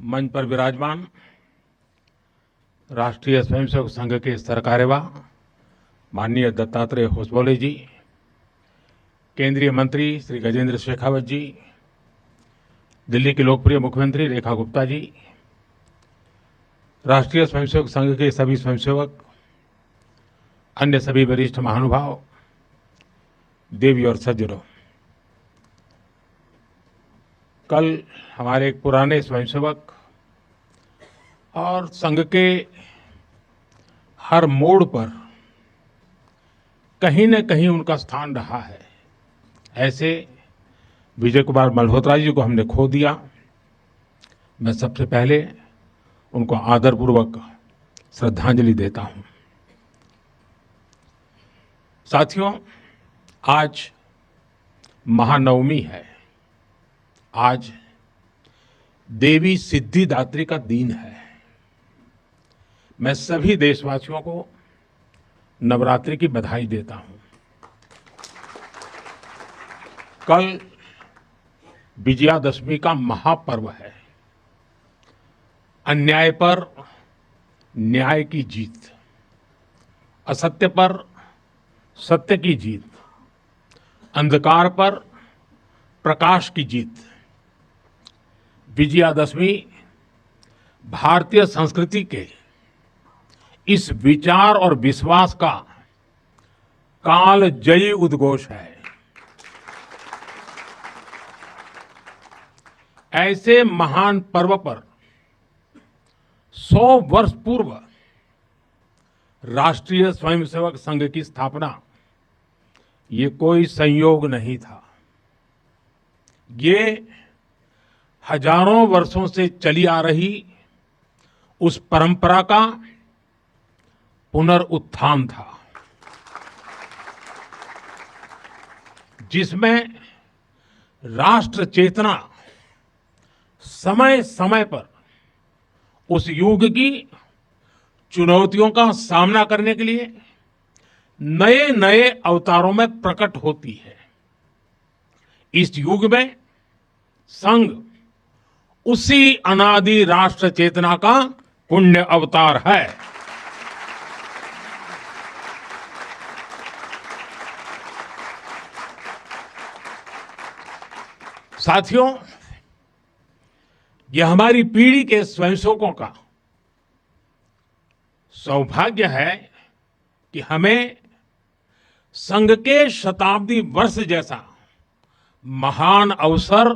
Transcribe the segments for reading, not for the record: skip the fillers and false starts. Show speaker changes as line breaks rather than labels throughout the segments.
मंच पर विराजमान राष्ट्रीय स्वयंसेवक संघ के सरकार्यवाह माननीय दत्तात्रेय होसबोले जी, केंद्रीय मंत्री श्री गजेंद्र शेखावत जी, दिल्ली के लोकप्रिय मुख्यमंत्री रेखा गुप्ता जी, राष्ट्रीय स्वयंसेवक संघ के सभी स्वयंसेवक, अन्य सभी वरिष्ठ महानुभाव, देवी और सज्जनों, कल हमारे एक पुराने स्वयंसेवक और संघ के हर मोड़ पर कहीं न कहीं उनका स्थान रहा है, ऐसे विजय कुमार मल्होत्रा जी को हमने खो दिया। मैं सबसे पहले उनको आदरपूर्वक श्रद्धांजलि देता हूं। साथियों, आज महानवमी है। आज देवी सिद्धिदात्री का दिन है। मैं सभी देशवासियों को नवरात्रि की बधाई देता हूं। कल विजयादशमी का महापर्व है। अन्याय पर न्याय की जीत, असत्य पर सत्य की जीत, अंधकार पर प्रकाश की जीत। विजयादशमी भारतीय संस्कृति के इस विचार और विश्वास का कालजयी उद्घोष है। ऐसे महान पर्व पर 100 वर्ष पूर्व राष्ट्रीय स्वयंसेवक संघ की स्थापना, ये कोई संयोग नहीं था। ये हजारों वर्षों से चली आ रही उस परंपरा का पुनरुत्थान था, जिसमें राष्ट्र चेतना समय समय पर उस युग की चुनौतियों का सामना करने के लिए नए नए अवतारों में प्रकट होती है। इस युग में संघ उसी अनादि राष्ट्र चेतना का पुण्य अवतार है। साथियों, यह हमारी पीढ़ी के स्वयंसेवकों का सौभाग्य है कि हमें संघ के शताब्दी वर्ष जैसा महान अवसर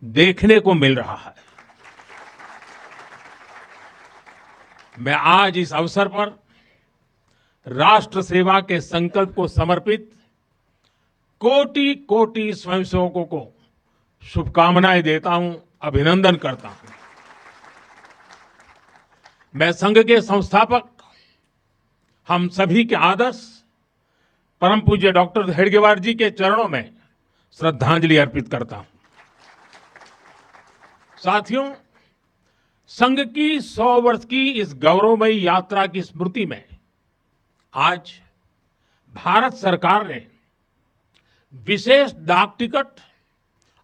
देखने को मिल रहा है। मैं आज इस अवसर पर राष्ट्र सेवा के संकल्प को समर्पित कोटि कोटि स्वयंसेवकों को शुभकामनाएं देता हूं, अभिनंदन करता हूं। मैं संघ के संस्थापक, हम सभी के आदर्श परम पूज्य डॉक्टर हेडगेवार जी के चरणों में श्रद्धांजलि अर्पित करता हूं। साथियों, संघ की 100 वर्ष की इस गौरवमयी यात्रा की स्मृति में आज भारत सरकार ने विशेष डाक टिकट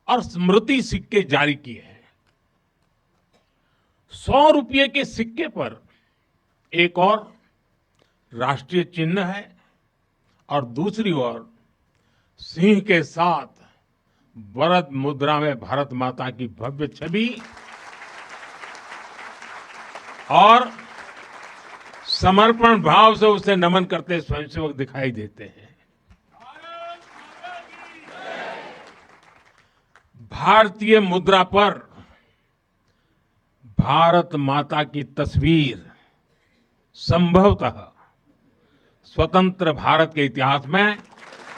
और स्मृति सिक्के जारी किए हैं। 100 रुपये के सिक्के पर एक और राष्ट्रीय चिन्ह है और दूसरी ओर सिंह के साथ वरद मुद्रा में भारत माता की भव्य छवि और समर्पण भाव से उसे नमन करते स्वयंसेवक दिखाई देते हैं। भारतीय मुद्रा पर भारत माता की तस्वीर संभवतः स्वतंत्र भारत के इतिहास में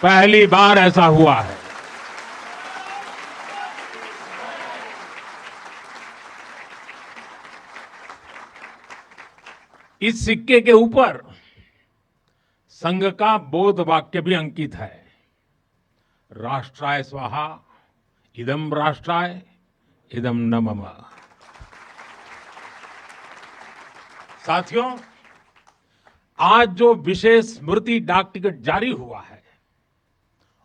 पहली बार ऐसा हुआ है। इस सिक्के के ऊपर संघ का बोध वाक्य भी अंकित है। राष्ट्राय स्वाहा इदम राष्ट्राय इदम न मम। साथियों, आज जो विशेष स्मृति डाक टिकट जारी हुआ है,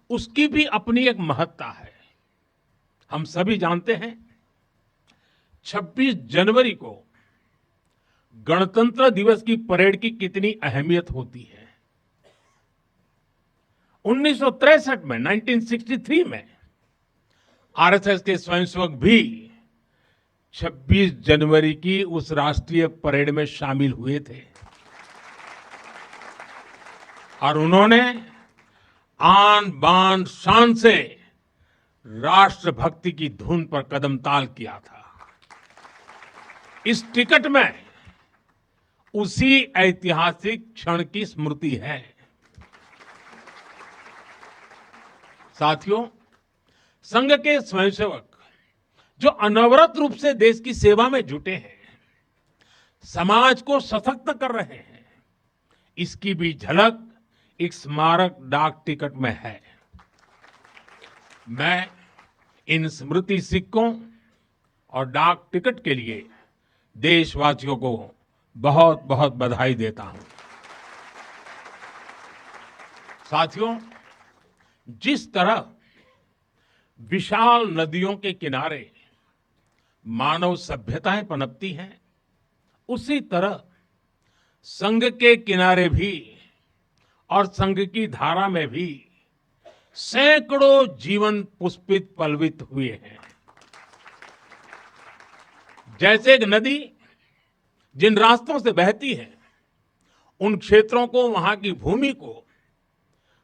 उसकी भी अपनी एक महत्ता है। हम सभी जानते हैं 26 जनवरी को गणतंत्र दिवस की परेड की कितनी अहमियत होती है। 1963 में 1963 में आरएसएस के स्वयंसेवक भी 26 जनवरी की उस राष्ट्रीय परेड में शामिल हुए थे और उन्होंने आन बान शान से राष्ट्रभक्ति की धुन पर कदम ताल किया था। इस टिकट में उसी ऐतिहासिक क्षण की स्मृति है। साथियों, संघ के स्वयंसेवक जो अनवरत रूप से देश की सेवा में जुटे हैं, समाज को सशक्त कर रहे हैं, इसकी भी झलक एक स्मारक डाक टिकट में है। मैं इन स्मृति सिक्कों और डाक टिकट के लिए देशवासियों को बहुत बहुत बधाई देता हूं। साथियों, जिस तरह विशाल नदियों के किनारे मानव सभ्यताएं पनपती हैं, उसी तरह संघ के किनारे भी और संघ की धारा में भी सैकड़ों जीवन पुष्पित पल्वित हुए हैं। जैसे एक नदी जिन रास्तों से बहती है, उन क्षेत्रों को, वहां की भूमि को,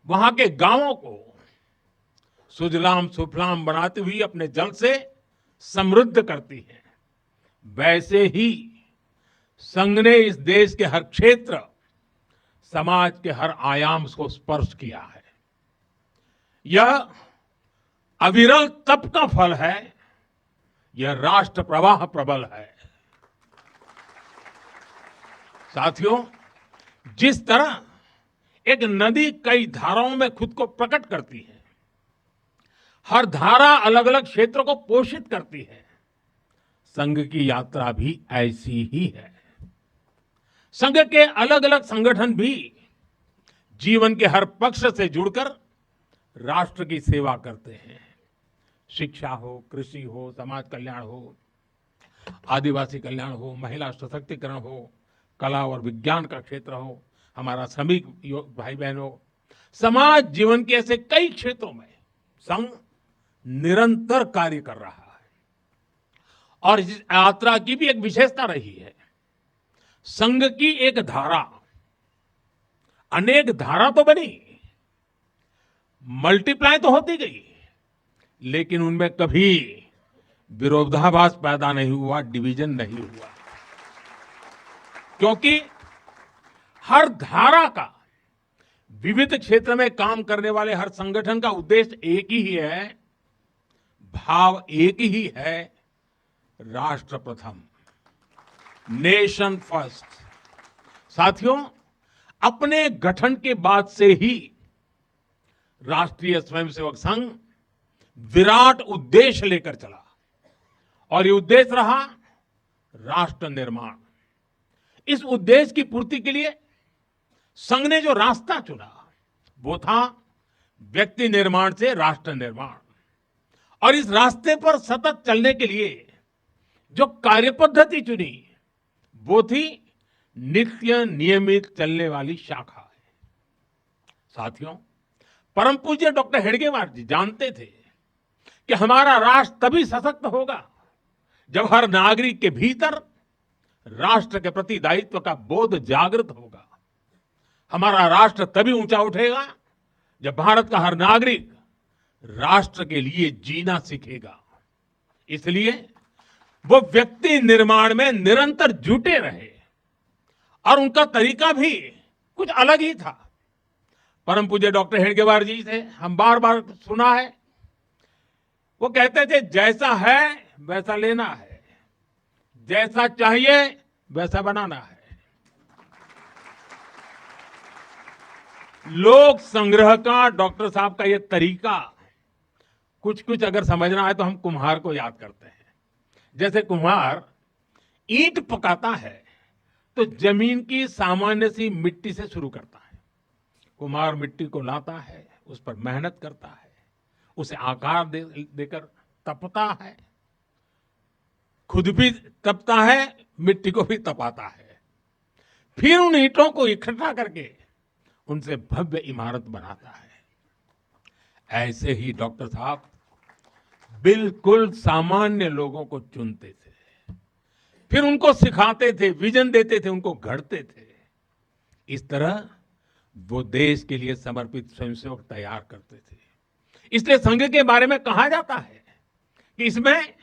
वहां के गांवों को सुजलाम सुफलाम बनाती हुई अपने जल से समृद्ध करती है, वैसे ही संघ ने इस देश के हर क्षेत्र, समाज के हर आयाम को स्पर्श किया है। यह अविरल तप का फल है, यह राष्ट्र प्रवाह प्रबल है। साथियों, जिस तरह एक नदी कई धाराओं में खुद को प्रकट करती है, हर धारा अलग अलग क्षेत्रों को पोषित करती है, संघ की यात्रा भी ऐसी ही है। संघ के अलग अलग संगठन भी जीवन के हर पक्ष से जुड़कर राष्ट्र की सेवा करते हैं। शिक्षा हो, कृषि हो, समाज कल्याण हो, आदिवासी कल्याण हो, महिला सशक्तिकरण हो, कला और विज्ञान का क्षेत्र हो, हमारा श्रमिक भाई बहन हो, समाज जीवन के ऐसे कई क्षेत्रों में संघ निरंतर कार्य कर रहा है। और इस यात्रा की भी एक विशेषता रही है। संघ की एक धारा अनेक धारा तो बनी, मल्टीप्लाई तो होती गई, लेकिन उनमें कभी विरोधाभास पैदा नहीं हुआ, डिवीजन नहीं हुआ, क्योंकि हर धारा का, विविध क्षेत्र में काम करने वाले हर संगठन का उद्देश्य एक ही है, भाव एक ही है, राष्ट्र प्रथम, नेशन फर्स्ट। साथियों, अपने गठन के बाद से ही राष्ट्रीय स्वयंसेवक संघ विराट उद्देश्य लेकर चला और ये उद्देश्य रहा राष्ट्र निर्माण। इस उद्देश्य की पूर्ति के लिए संघ ने जो रास्ता चुना वो था व्यक्ति निर्माण से राष्ट्र निर्माण। और इस रास्ते पर सतत चलने के लिए जो कार्यपद्धति चुनी वो थी नित्य नियमित चलने वाली शाखा है। साथियों, परम पूज्य डॉक्टर हेडगेवार जी जानते थे कि हमारा राष्ट्र तभी सशक्त होगा जब हर नागरिक के भीतर राष्ट्र के प्रति दायित्व का बोध जागृत होगा। हमारा राष्ट्र तभी ऊंचा उठेगा जब भारत का हर नागरिक राष्ट्र के लिए जीना सीखेगा। इसलिए वो व्यक्ति निर्माण में निरंतर जुटे रहे और उनका तरीका भी कुछ अलग ही था। परम पूज्य डॉक्टर हेडगेवार जी से हम बार बार सुना है, वो कहते थे जैसा है वैसा लेना है, जैसा चाहिए वैसा बनाना है। लोक संग्रह का डॉक्टर साहब का ये तरीका कुछ कुछ अगर समझना है तो हम कुम्हार को याद करते हैं। जैसे कुम्हार ईंट पकाता है तो जमीन की सामान्य सी मिट्टी से शुरू करता है। कुम्हार मिट्टी को लाता है, उस पर मेहनत करता है, उसे आकार देकर तपता है, खुद भी तपता है, मिट्टी को भी तपाता है, फिर उन ईंटों को इकट्ठा करके उनसे भव्य इमारत बनाता है। ऐसे ही डॉक्टर साहब बिल्कुल सामान्य लोगों को चुनते थे, फिर उनको सिखाते थे, विजन देते थे, उनको गढ़ते थे। इस तरह वो देश के लिए समर्पित स्वयंसेवक तैयार करते थे। इसलिए संघ के बारे में कहा जाता है कि इसमें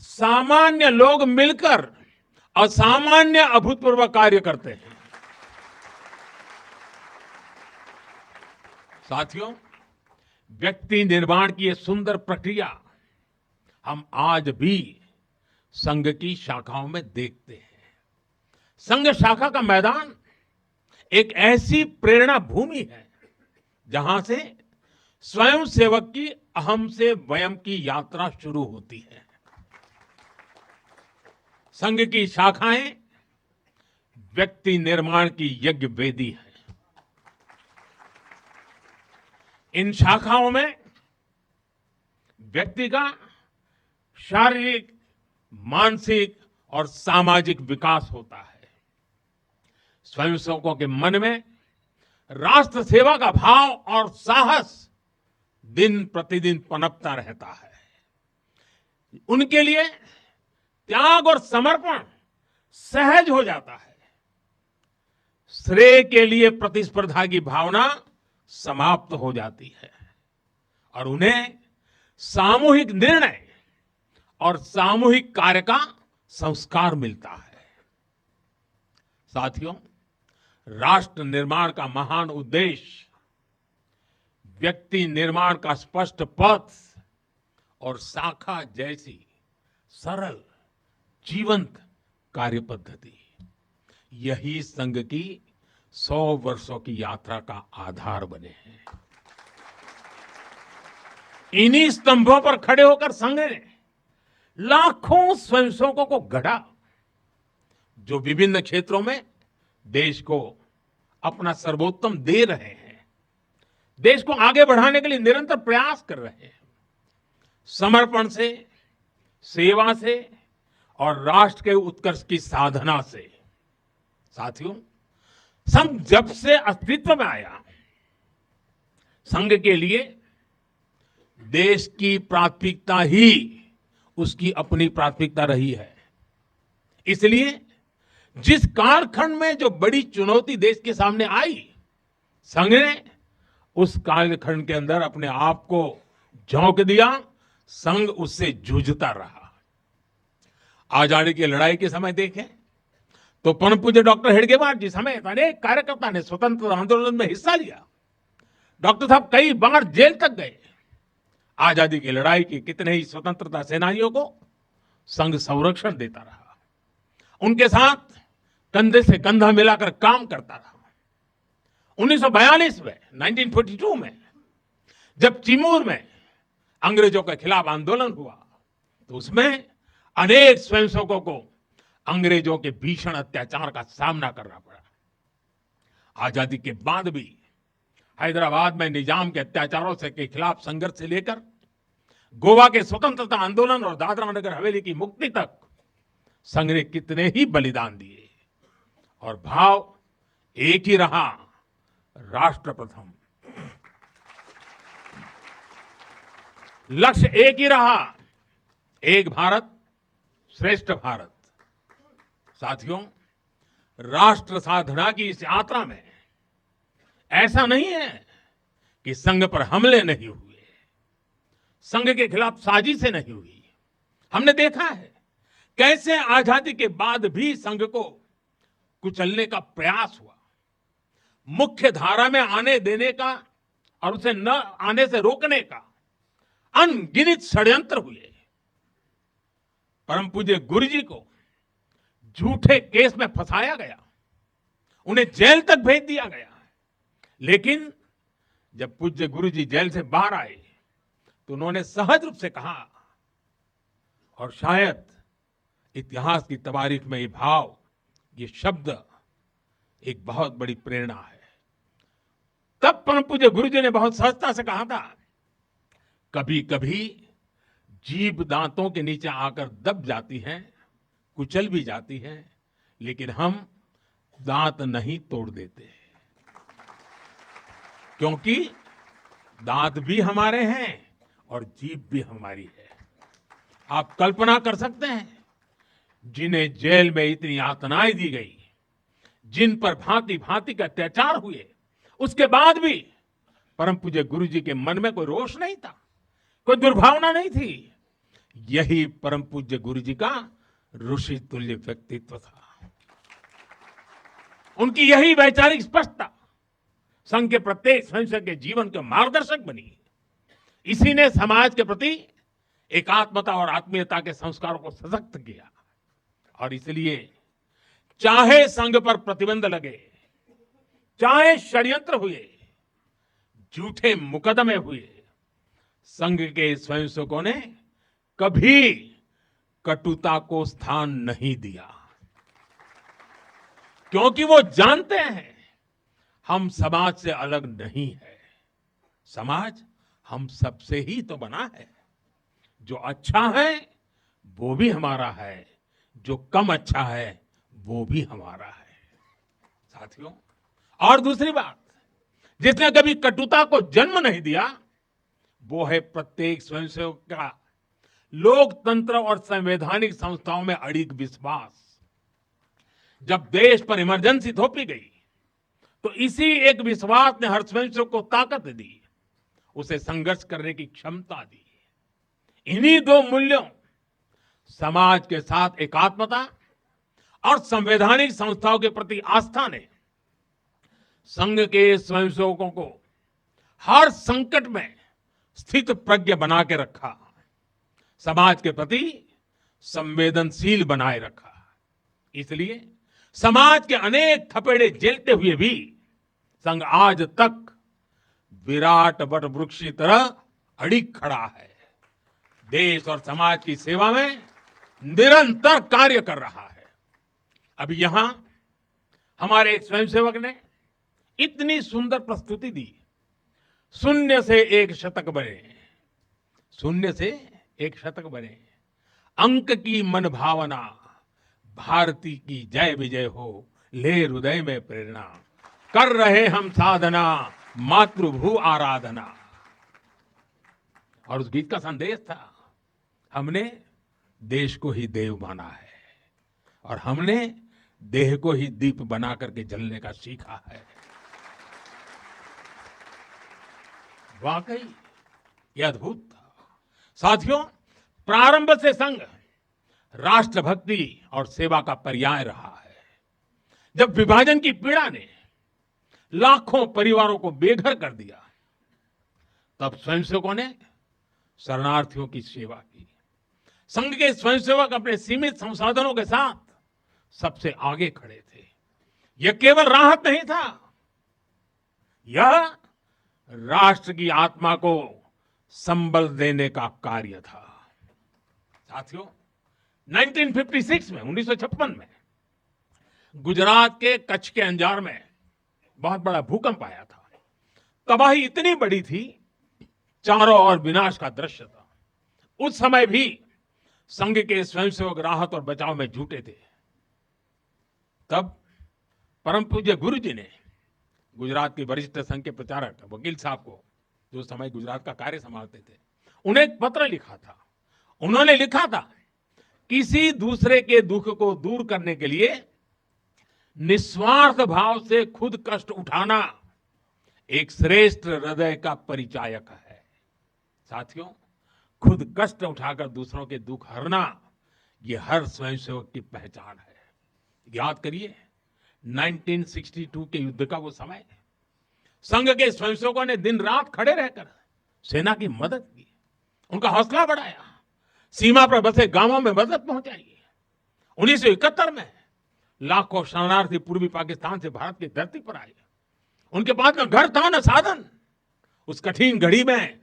सामान्य लोग मिलकर असामान्य अभूतपूर्व कार्य करते हैं। साथियों, व्यक्ति निर्माण की यह सुंदर प्रक्रिया हम आज भी संघ की शाखाओं में देखते हैं। संघ शाखा का मैदान एक ऐसी प्रेरणा भूमि है जहां से स्वयं सेवक की अहम से वयम की यात्रा शुरू होती है। संघ की शाखाएं व्यक्ति निर्माण की यज्ञ वेदी है। इन शाखाओं में व्यक्ति का शारीरिक, मानसिक और सामाजिक विकास होता है। स्वयंसेवकों के मन में राष्ट्र सेवा का भाव और साहस दिन प्रतिदिन पनपता रहता है। उनके लिए त्याग और समर्पण सहज हो जाता है। श्रेय के लिए प्रतिस्पर्धा की भावना समाप्त हो जाती है और उन्हें सामूहिक निर्णय और सामूहिक कार्य का संस्कार मिलता है। साथियों, राष्ट्र निर्माण का महान उद्देश्य व्यक्ति निर्माण का स्पष्ट पथ और शाखा जैसी सरल जीवंत कार्य पद्धति, यही संघ की 100 वर्षों की यात्रा का आधार बने हैं। इन्हीं स्तंभों पर खड़े होकर संघ ने लाखों स्वयंसेवकों को गढ़ा, जो विभिन्न क्षेत्रों में देश को अपना सर्वोत्तम दे रहे हैं, देश को आगे बढ़ाने के लिए निरंतर प्रयास कर रहे हैं। समर्पण से, सेवा से और राष्ट्र के उत्कर्ष की साधना से। साथियों, संघ जब से अस्तित्व में आया, संघ के लिए देश की प्राथमिकता ही उसकी अपनी प्राथमिकता रही है। इसलिए जिस कालखंड में जो बड़ी चुनौती देश के सामने आई, संघ ने उस कालखंड के अंदर अपने आप को झोंक दिया। संघ उससे जूझता रहा। आजादी की लड़ाई के समय देखें तो परम पूज्य डॉक्टर हेडगेवार जी समेत अनेक कार्यकर्ता ने स्वतंत्रता आंदोलन में हिस्सा लिया। डॉक्टर साहब कई बार जेल तक गए। आजादी की लड़ाई के कितने ही स्वतंत्रता सेनानियों को संघ संरक्षण देता रहा, उनके साथ कंधे से कंधा मिलाकर काम करता रहा। 1942 में, 1942 में जब चिमूर में अंग्रेजों के खिलाफ आंदोलन हुआ, तो उसमें अनेक स्वयंसेवकों को अंग्रेजों के भीषण अत्याचार का सामना करना पड़ा। आजादी के बाद भी हैदराबाद में निजाम के अत्याचारों से के खिलाफ संघर्ष से लेकर गोवा के स्वतंत्रता आंदोलन और दादरा नगर हवेली की मुक्ति तक संघ ने कितने ही बलिदान दिए, और भाव एक ही रहा, राष्ट्र प्रथम। लक्ष्य एक ही रहा, एक भारत श्रेष्ठ भारत। साथियों, राष्ट्र साधना की इस यात्रा में ऐसा नहीं है कि संघ पर हमले नहीं हुए, संघ के खिलाफ साजिशें नहीं हुई। हमने देखा है कैसे आजादी के बाद भी संघ को कुचलने का प्रयास हुआ, मुख्य धारा में आने देने का और उसे न आने से रोकने का अनगिनत षड्यंत्र हुए। परम पूज्य गुरु जी को झूठे केस में फंसाया गया, उन्हें जेल तक भेज दिया गया। लेकिन जब पूज्य गुरु जी जेल से बाहर आए तो उन्होंने सहज रूप से कहा, और शायद इतिहास की तवारीख में ये भाव, ये शब्द एक बहुत बड़ी प्रेरणा है। तब परम पूज्य गुरु जी ने बहुत सहजता से कहा था, कभी कभी जीभ दांतों के नीचे आकर दब जाती है, कुचल भी जाती है, लेकिन हम दांत नहीं तोड़ देते, क्योंकि दांत भी हमारे हैं और जीभ भी हमारी है। आप कल्पना कर सकते हैं, जिन्हें जेल में इतनी यातनाएं दी गई, जिन पर भांति भांति के अत्याचार हुए, उसके बाद भी परम पूज्य गुरु जी के मन में कोई रोष नहीं था, कोई दुर्भावना नहीं थी। यही परम पूज्य गुरु जी का ऋषि तुल्य व्यक्तित्व था। उनकी यही वैचारिक स्पष्टता संघ के प्रत्येक स्वयंसेवक के जीवन के मार्गदर्शक बनी। इसी ने समाज के प्रति एकात्मता और आत्मीयता के संस्कारों को सशक्त किया। और इसलिए चाहे संघ पर प्रतिबंध लगे, चाहे षड्यंत्र हुए, झूठे मुकदमे हुए, संघ के स्वयंसेवकों ने कभी कटुता को स्थान नहीं दिया, क्योंकि वो जानते हैं हम समाज से अलग नहीं है। समाज हम सबसे ही तो बना है। जो अच्छा है वो भी हमारा है, जो कम अच्छा है वो भी हमारा है। साथियों, और दूसरी बात, जिसने कभी कटुता को जन्म नहीं दिया, वो है प्रत्येक स्वयंसेवक का लोकतंत्र और संवैधानिक संस्थाओं में अडिग विश्वास। जब देश पर इमरजेंसी थोपी गई, तो इसी एक विश्वास ने हर स्वयंसेवक को ताकत दी, उसे संघर्ष करने की क्षमता दी। इन्हीं दो मूल्यों, समाज के साथ एकात्मता और संवैधानिक संस्थाओं के प्रति आस्था ने संघ के स्वयंसेवकों को हर संकट में स्थित प्रज्ञ बना के रखा, समाज के प्रति संवेदनशील बनाए रखा। इसलिए समाज के अनेक थपेड़े झेलते हुए भी संघ आज तक विराट वट वृक्ष की तरह अडिग खड़ा है। देश और समाज की सेवा में निरंतर कार्य कर रहा है। अभी यहां हमारे एक स्वयंसेवक ने इतनी सुंदर प्रस्तुति दी, शून्य से एक शतक बने, शून्य से एक शतक बने, अंक की मन भावना, भारती की जय विजय हो, ले हृदय में प्रेरणा, कर रहे हम साधना, मातृभू आराधना। और उस गीत का संदेश था, हमने देश को ही देव माना है और हमने देह को ही दीप बना करके जलने का सीखा है। वाकई ये अद्भुत था। साथियों, प्रारंभ से संघ राष्ट्रभक्ति और सेवा का पर्याय रहा है। जब विभाजन की पीड़ा ने लाखों परिवारों को बेघर कर दिया, तब स्वयंसेवकों ने शरणार्थियों की सेवा की। संघ के स्वयंसेवक अपने सीमित संसाधनों के साथ सबसे आगे खड़े थे। यह केवल राहत नहीं था, यह राष्ट्र की आत्मा को संबल देने का कार्य था। साथियों, 1956 में 1956 में गुजरात के कच्छ के अंजार में बहुत बड़ा भूकंप आया था। तबाही इतनी बड़ी थी, चारों ओर विनाश का दृश्य था। उस समय भी संघ के स्वयंसेवक राहत और बचाव में जुटे थे। तब परम पूज्य गुरु जी ने गुजरात के वरिष्ठ संघ के प्रचारक वकील साहब को, जो उस समय गुजरात का कार्य संभालते थे, उन्हें एक पत्र लिखा था। उन्होंने लिखा था, किसी दूसरे के दुख को दूर करने के लिए निस्वार्थ भाव से खुद कष्ट उठाना एक श्रेष्ठ हृदय का परिचायक है। साथियों, खुद कष्ट उठाकर दूसरों के दुख हरना, ये हर स्वयंसेवक की पहचान है। याद करिए, 1962 के युद्ध का वो समय, संघ के स्वयंसेवकों ने दिन रात खड़े रहकर सेना की मदद की, उनका हौसला बढ़ाया, सीमा पर बसे गांवों में मदद पहुंचाई। 1971 में लाखों शरणार्थी पूर्वी पाकिस्तान से भारत की धरती पर आए। उनके पास न घर था न साधन। उस कठिन घड़ी में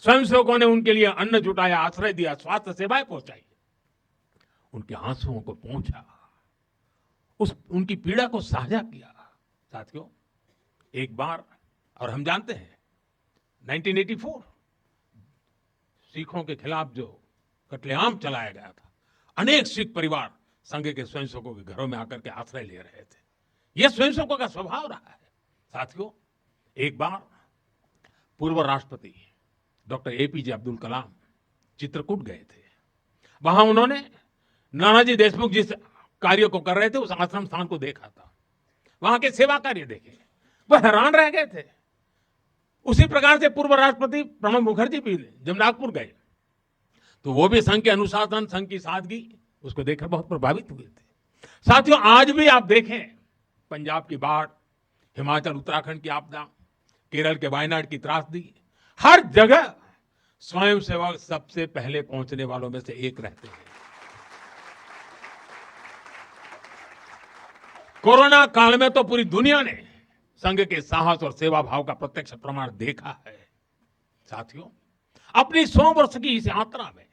स्वयंसेवकों ने उनके लिए अन्न जुटाया, आश्रय दिया, स्वास्थ्य सेवाएं पहुंचाई, उनके आंसुओं को पहुंचा, उनकी पीड़ा को साझा किया। साथियों, एक बार, और हम जानते हैं 1984 सिखों के खिलाफ जो कत्लेआम चलाया गया था, अनेक सिख परिवार संघ के स्वयंसेवकों के घरों में आकर के आश्रय ले रहे थे। यह स्वयंसेवकों का स्वभाव रहा है। साथियों, एक बार पूर्व राष्ट्रपति डॉक्टर एपीजे अब्दुल कलाम चित्रकूट गए थे। वहां उन्होंने नानाजी देशमुख जिस कार्य को कर रहे थे उस आश्रम स्थान को देखा था, वहां के सेवा कार्य देखे, वह हैरान रह गए थे। उसी प्रकार से पूर्व राष्ट्रपति प्रणब मुखर्जी भी जब नागपुर गए तो वो भी संघ के अनुशासन, संघ की सादगी उसको देखकर बहुत प्रभावित हुए थे। साथियों, आज भी आप देखें, पंजाब की बाढ़, हिमाचल उत्तराखंड की आपदा, केरल के वायनाड की त्रासदी, हर जगह स्वयंसेवक सबसे पहले पहुंचने वालों में से एक रहते हैं। कोरोना काल में तो पूरी दुनिया ने संघ के साहस और सेवा भाव का प्रत्यक्ष प्रमाण देखा है। साथियों, अपनी 100 वर्ष की इस यात्रा में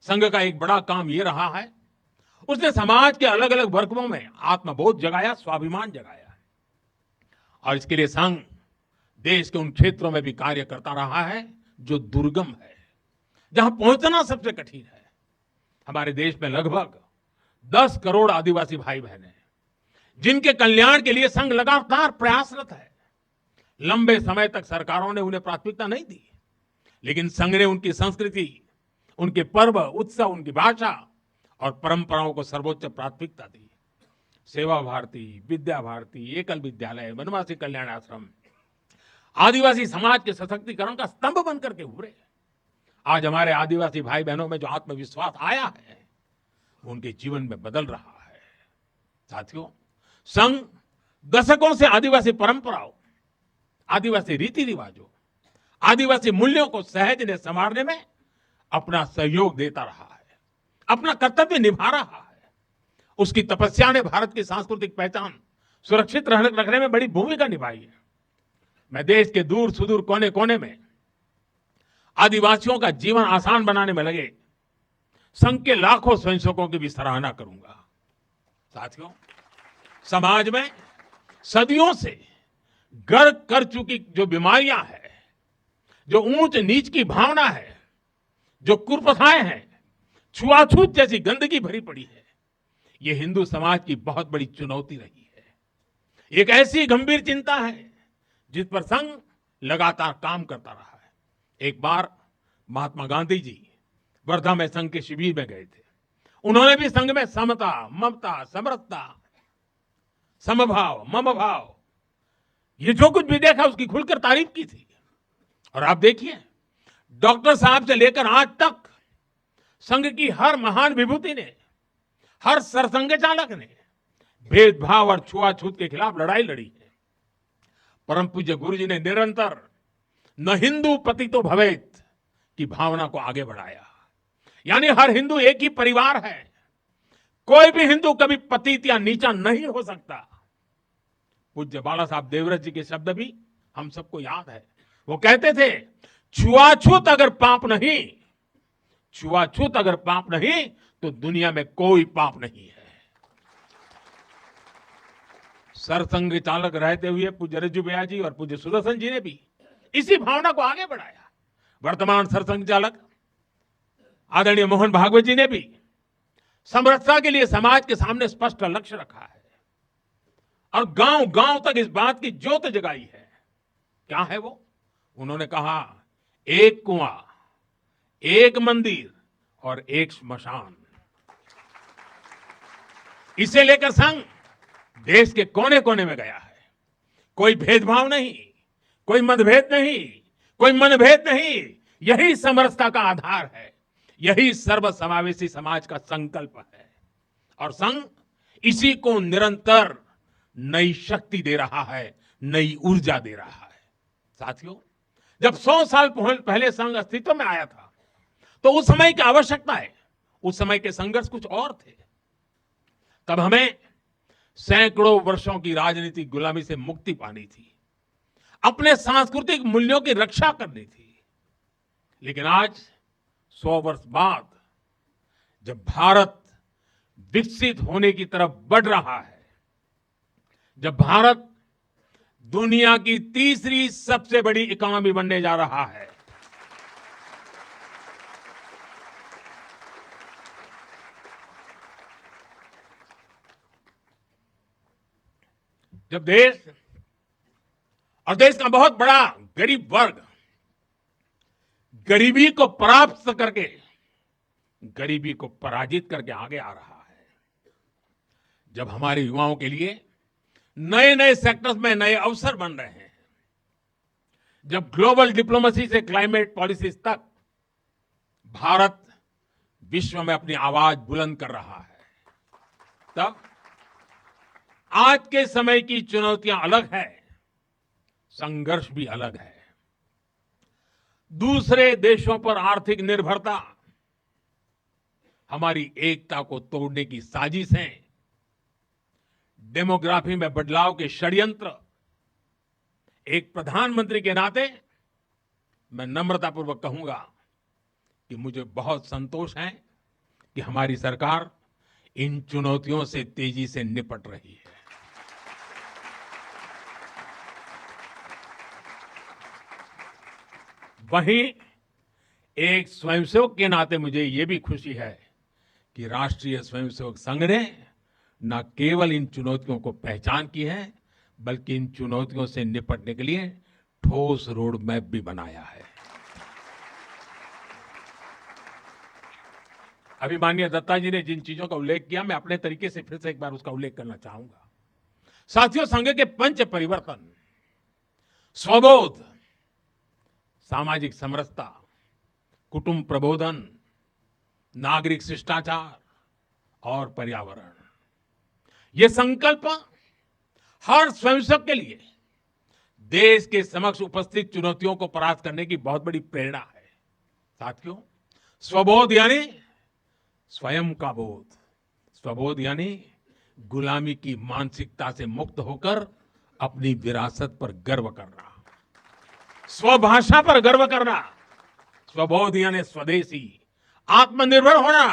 संघ का एक बड़ा काम यह रहा है, उसने समाज के अलग अलग वर्गों में आत्मबोध जगाया, स्वाभिमान जगाया। और इसके लिए संघ देश के उन क्षेत्रों में भी कार्य करता रहा है जो दुर्गम है, जहां पहुंचना सबसे कठिन है। हमारे देश में लगभग 10 करोड़ आदिवासी भाई बहन हैं, जिनके कल्याण के लिए संघ लगातार प्रयासरत है। लंबे समय तक सरकारों ने उन्हें प्राथमिकता नहीं दी, लेकिन संघ ने उनकी संस्कृति, उनके पर्व, उत्सव, उनकी भाषा और परंपराओं को सर्वोच्च प्राथमिकता दी। सेवा भारती, विद्या भारती, एकल विद्यालय, वनवासी कल्याण आश्रम आदिवासी समाज के सशक्तिकरण का स्तंभ बनकर के उभरे। आज हमारे आदिवासी भाई बहनों में जो आत्मविश्वास आया है, वो उनके जीवन में बदल रहा है। साथियों, संघ दशकों से आदिवासी परंपराओं, आदिवासी रीति रिवाजों, आदिवासी मूल्यों को सहज ने संवारने में अपना सहयोग देता रहा है, अपना कर्तव्य निभा रहा है। उसकी तपस्या ने भारत की सांस्कृतिक पहचान सुरक्षित रखने में बड़ी भूमिका निभाई है। मैं देश के दूर सुदूर कोने कोने में आदिवासियों का जीवन आसान बनाने में लगे संघ के लाखों स्वयंसेवकों की भी सराहना करूंगा। साथियों, समाज में सदियों से गर्क कर चुकी जो बीमारियां हैं, जो ऊंच नीच की भावना है, जो कुप्रथाएं हैं, छुआछूत जैसी गंदगी भरी पड़ी है, ये हिंदू समाज की बहुत बड़ी चुनौती रही है। एक ऐसी गंभीर चिंता है जिस पर संघ लगातार काम करता रहा है। एक बार महात्मा गांधी जी वर्धा में संघ के शिविर में गए थे। उन्होंने भी संघ में समता, ममता, समरसता, समभाव, मम भाव, ये जो कुछ भी देखा उसकी खुलकर तारीफ की थी। और आप देखिए, डॉक्टर साहब से लेकर आज तक संघ की हर महान विभूति ने, हर सरसंघ चालक ने भेदभाव और छुआछूत के खिलाफ लड़ाई लड़ी है। परम पूज्य गुरु जी ने निरंतर न हिंदू पतितो भवेत की भावना को आगे बढ़ाया। यानी हर हिंदू एक ही परिवार है, कोई भी हिंदू कभी पतित या नीचा नहीं हो सकता। पूज्य बाला साहब देवव्रत जी के शब्द भी हम सबको याद है। वो कहते थे, छुआछूत अगर पाप नहीं, छुआछूत अगर पाप नहीं तो दुनिया में कोई पाप नहीं है। सरसंघ चालक रहते हुए पूज्य रज्जू भैया जी और पूज्य सुदर्शन जी ने भी इसी भावना को आगे बढ़ाया। वर्तमान सरसंघ चालक आदरणीय मोहन भागवत जी ने भी समरसता के लिए समाज के सामने स्पष्ट लक्ष्य रखा है और गांव गांव तक इस बात की ज्योत जगाई है। क्या है वो? उन्होंने कहा, एक कुआं, एक मंदिर और एक श्मशान। इसे लेकर संघ देश के कोने कोने में गया है। कोई भेदभाव नहीं, कोई मतभेद नहीं, कोई मनभेद नहीं। यही समरसता का आधार है, यही सर्वसमावेशी समाज का संकल्प है। और संघ इसी को निरंतर नई शक्ति दे रहा है, नई ऊर्जा दे रहा है। साथियों, जब 100 साल पहले संघ अस्तित्व में आया था तो उस समय की आवश्यकताएं, उस समय के संघर्ष कुछ और थे। तब हमें सैकड़ों वर्षों की राजनीतिक गुलामी से मुक्ति पानी थी, अपने सांस्कृतिक मूल्यों की रक्षा करनी थी। लेकिन आज 100 वर्ष बाद जब भारत विकसित होने की तरफ बढ़ रहा है, जब भारत दुनिया की तीसरी सबसे बड़ी इकोनॉमी बनने जा रहा है, जब देश और देश का बहुत बड़ा गरीब वर्ग गरीबी को परास्त करके गरीबी को पराजित करके आगे आ रहा है, जब हमारे युवाओं के लिए नए नए सेक्टर्स में नए अवसर बन रहे हैं, जब ग्लोबल डिप्लोमेसी से क्लाइमेट पॉलिसीज तक भारत विश्व में अपनी आवाज बुलंद कर रहा है, तब आज के समय की चुनौतियां अलग है, संघर्ष भी अलग है। दूसरे देशों पर आर्थिक निर्भरता हमारी एकता को तोड़ने की साजिश है। डेमोग्राफी में बदलाव के षड्यंत्र। एक प्रधानमंत्री के नाते मैं नम्रतापूर्वक कहूंगा कि मुझे बहुत संतोष है कि हमारी सरकार इन चुनौतियों से तेजी से निपट रही है। वहीं एक स्वयंसेवक के नाते मुझे ये भी खुशी है कि राष्ट्रीय स्वयंसेवक संघ ने न केवल इन चुनौतियों को पहचान की है, बल्कि इन चुनौतियों से निपटने के लिए ठोस रोड मैप भी बनाया है। अभी माननीय दत्ता जी ने जिन चीजों का उल्लेख किया, मैं अपने तरीके से फिर से एक बार उसका उल्लेख करना चाहूंगा। साथियों, संघ के पंच परिवर्तन, स्वबोध, सामाजिक समरसता, कुटुंब प्रबोधन, नागरिक शिष्टाचार और पर्यावरण, ये संकल्प हर स्वयंसेवक के लिए देश के समक्ष उपस्थित चुनौतियों को परास्त करने की बहुत बड़ी प्रेरणा है। साथियों, स्वबोध यानी स्वयं का बोध, स्वबोध यानी गुलामी की मानसिकता से मुक्त होकर अपनी विरासत पर गर्व करना, स्वभाषा पर गर्व करना। स्वबोध यानी स्वदेशी, आत्मनिर्भर होना।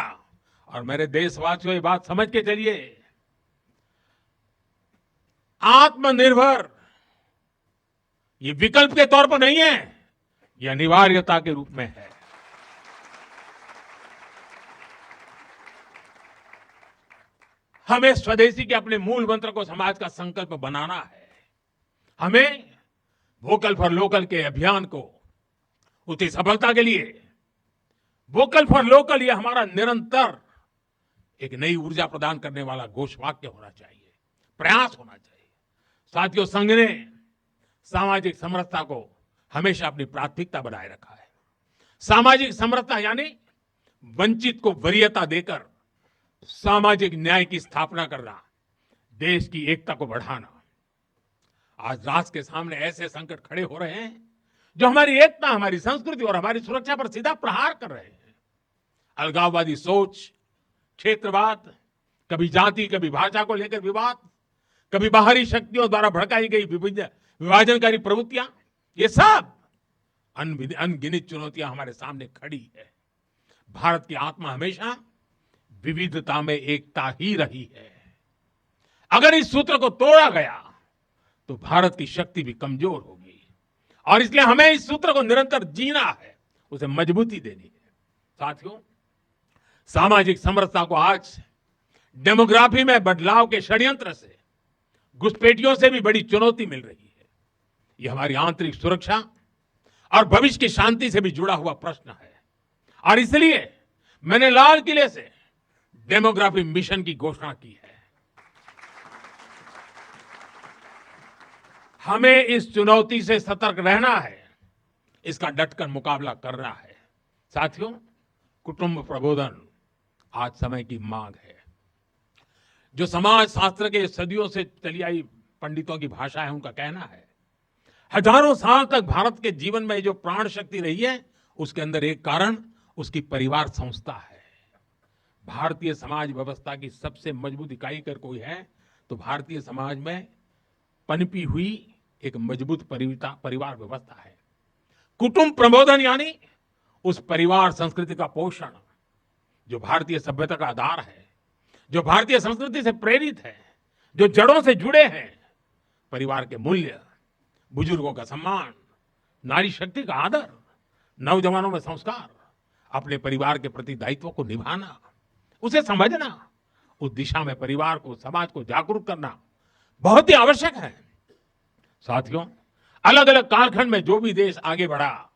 और मेरे देशवासियों, ये बात समझ के चलिए, आत्मनिर्भर ये विकल्प के तौर पर नहीं है, यह अनिवार्यता के रूप में है। हमें स्वदेशी के अपने मूल मंत्र को समाज का संकल्प बनाना है। हमें वोकल फॉर लोकल के अभियान को उसकी सफलता के लिए वोकल फॉर लोकल ये हमारा निरंतर एक नई ऊर्जा प्रदान करने वाला घोषवाक्य होना चाहिए, प्रयास होना चाहिए। साथियों, संघ ने सामाजिक समरसता को हमेशा अपनी प्राथमिकता बनाए रखा है। सामाजिक समरसता यानी वंचित को वरीयता देकर सामाजिक न्याय की स्थापना करना, देश की एकता को बढ़ाना। आज राष्ट्र के सामने ऐसे संकट खड़े हो रहे हैं जो हमारी एकता, हमारी संस्कृति और हमारी सुरक्षा पर सीधा प्रहार कर रहे हैं। अलगाववादी सोच, क्षेत्रवाद, कभी जाति, कभी भाषा को लेकर विवाद, कभी बाहरी शक्तियों द्वारा भड़काई गई विभाजनकारी प्रवृत्तियां, ये सब अनगिनत चुनौतियां हमारे सामने खड़ी है। भारत की आत्मा हमेशा विविधता में एकता ही रही है। अगर इस सूत्र को तोड़ा गया तो भारत की शक्ति भी कमजोर होगी, और इसलिए हमें इस सूत्र को निरंतर जीना है, उसे मजबूती देनी है। साथियों, सामाजिक समरसता को आज डेमोग्राफी में बदलाव के षड्यंत्र से, घुसपैठियों से भी बड़ी चुनौती मिल रही है। यह हमारी आंतरिक सुरक्षा और भविष्य की शांति से भी जुड़ा हुआ प्रश्न है, और इसलिए मैंने लाल किले से डेमोग्राफी मिशन की घोषणा की है। हमें इस चुनौती से सतर्क रहना है, इसका डटकर मुकाबला करना है। साथियों, कुटुंब प्रबोधन आज समय की मांग है। जो समाज शास्त्र के सदियों से चली आई पंडितों की भाषा है, उनका कहना है, हजारों साल तक भारत के जीवन में जो प्राण शक्ति रही है, उसके अंदर एक कारण उसकी परिवार संस्था है। भारतीय समाज व्यवस्था की सबसे मजबूत इकाई अगर कोई है तो भारतीय समाज में पनपी हुई एक मजबूत परिवार व्यवस्था है। कुटुंब प्रबोधन यानी उस परिवार संस्कृति का पोषण जो भारतीय सभ्यता का आधार है, जो भारतीय संस्कृति से प्रेरित है, जो जड़ों से जुड़े हैं। परिवार के मूल्य, बुजुर्गों का सम्मान, नारी शक्ति का आदर, नौजवानों में संस्कार, अपने परिवार के प्रति दायित्व को निभाना, उसे समझना, उस दिशा में परिवार को, समाज को जागरूक करना, बहुत ही आवश्यक है। साथियों, अलग अलग कालखंड में जो भी देश आगे बढ़ा,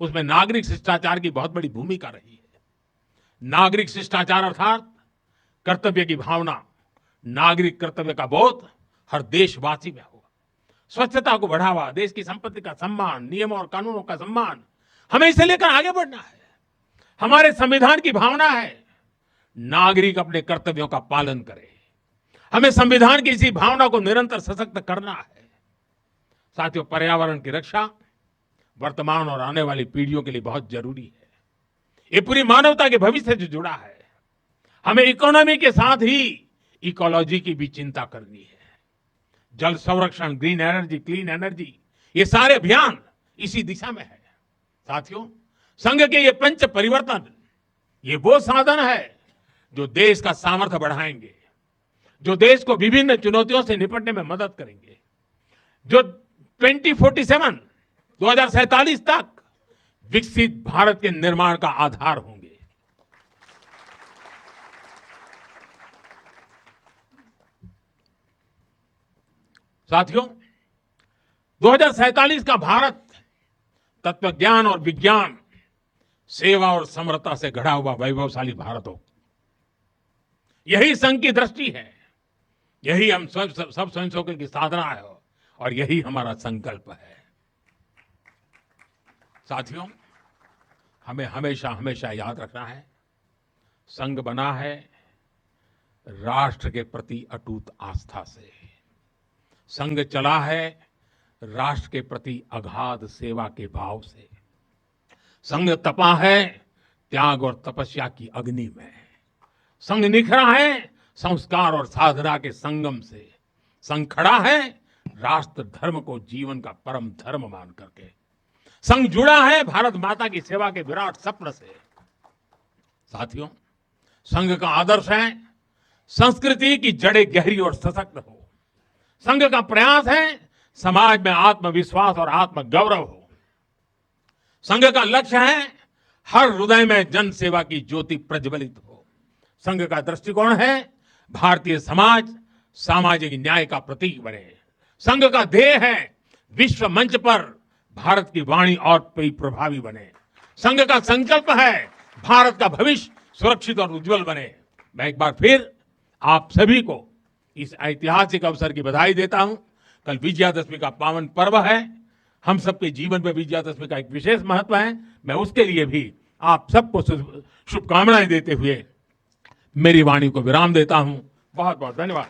उसमें नागरिक शिष्टाचार की बहुत बड़ी भूमिका रही है। नागरिक शिष्टाचार अर्थात कर्तव्य की भावना, नागरिक कर्तव्य का बोध हर देशवासी में हो। स्वच्छता को बढ़ावा, देश की संपत्ति का सम्मान, नियमों और कानूनों का सम्मान, हमें इसे लेकर आगे बढ़ना है। हमारे संविधान की भावना है नागरिक अपने कर्तव्यों का पालन करे। हमें संविधान की इसी भावना को निरंतर सशक्त करना है। साथियों, पर्यावरण की रक्षा वर्तमान और आने वाली पीढ़ियों के लिए बहुत जरूरी है। ये पूरी मानवता के भविष्य से जुड़ा है। हमें इकोनॉमी के साथ ही इकोलॉजी की भी चिंता करनी है। जल संरक्षण, ग्रीन एनर्जी, क्लीन एनर्जी, ये सारे अभियान इसी दिशा में है। साथियों, संघ के ये पंच परिवर्तन, ये वो साधन है जो देश का सामर्थ्य बढ़ाएंगे, जो देश को विभिन्न चुनौतियों से निपटने में मदद करेंगे, जो 2047 तक विकसित भारत के निर्माण का आधार होंगे। साथियों, 2047 का भारत तत्व ज्ञान और विज्ञान, सेवा और समरसता से घड़ा हुआ वैभवशाली भारत हो, यही संघ की दृष्टि है। यही हम सब स्वयंसेवकों की साधना है और यही हमारा संकल्प है। साथियों, हमें हमेशा हमेशा याद रखना है, संघ बना है राष्ट्र के प्रति अटूट आस्था से। संघ चला है राष्ट्र के प्रति अगाध सेवा के भाव से। संघ तपा है त्याग और तपस्या की अग्नि में। संघ निखरा है संस्कार और साधना के संगम से। संघ खड़ा है राष्ट्र धर्म को जीवन का परम धर्म मान करके। संघ जुड़ा है भारत माता की सेवा के विराट सपने से। साथियों, संघ का आदर्श है संस्कृति की जड़ें गहरी और सशक्त हो। संघ का प्रयास है समाज में आत्मविश्वास और आत्मगौरव हो। संघ का लक्ष्य है हर हृदय में जन सेवा की ज्योति प्रज्वलित हो। संघ का दृष्टिकोण है भारतीय समाज सामाजिक न्याय का प्रतीक बने। संघ का ध्येय है विश्व मंच पर भारत की वाणी और प्रभावी बने। संघ का संकल्प है भारत का भविष्य सुरक्षित और उज्जवल बने। मैं एक बार फिर आप सभी को इस ऐतिहासिक अवसर की बधाई देता हूं। कल विजयादशमी का पावन पर्व है। हम सबके जीवन में विजयादशमी का एक विशेष महत्व है। मैं उसके लिए भी आप सबको शुभकामनाएं देते हुए मेरी वाणी को विराम देता हूं। बहुत बहुत धन्यवाद।